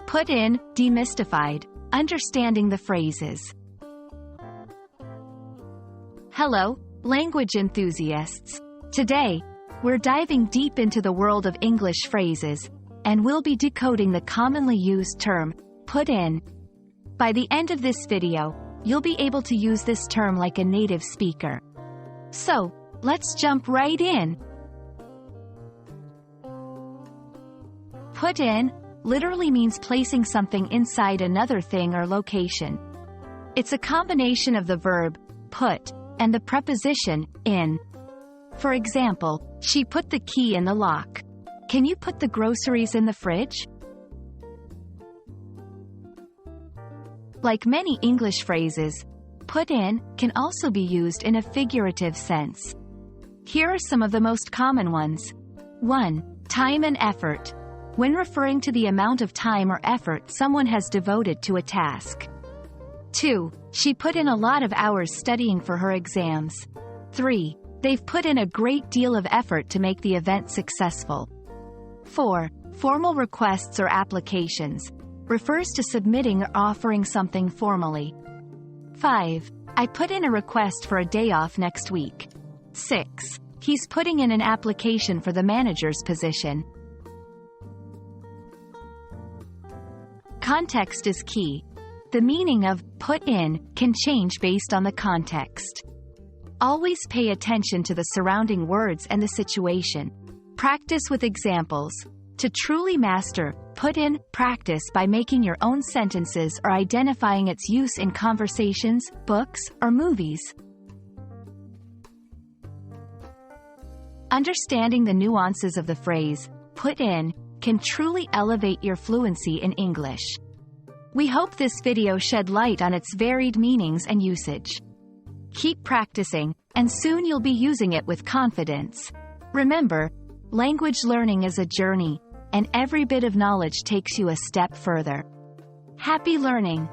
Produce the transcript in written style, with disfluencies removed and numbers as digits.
Put in, demystified, understanding the phrases. Hello, language enthusiasts. Today, we're diving deep into the world of English phrases, and we'll be decoding the commonly used term, put in. By the end of this video, you'll be able to use this term like a native speaker. So, let's jump right in. Put in literally means placing something inside another thing or location. It's a combination of the verb, put, and the preposition, in. For example, she put the key in the lock. Can you put the groceries in the fridge? Like many English phrases, put in can also be used in a figurative sense. Here are some of the most common ones. 1. Time and effort. When referring to the amount of time or effort someone has devoted to a task. 2. She put in a lot of hours studying for her exams. 3. They've put in a great deal of effort to make the event successful. 4. Formal requests or applications. Refers to submitting or offering something formally. 5. I put in a request for a day off next week. 6. He's putting in an application for the manager's position. Context is key. The meaning of put in can change based on the context. Always pay attention to the surrounding words and the situation. Practice with examples. To truly master, put in, practice by making your own sentences or identifying its use in conversations, books, or movies. Understanding the nuances of the phrase, put in, can truly elevate your fluency in English. We hope this video shed light on its varied meanings and usage. Keep practicing, and soon you'll be using it with confidence. Remember, language learning is a journey, and every bit of knowledge takes you a step further. Happy learning!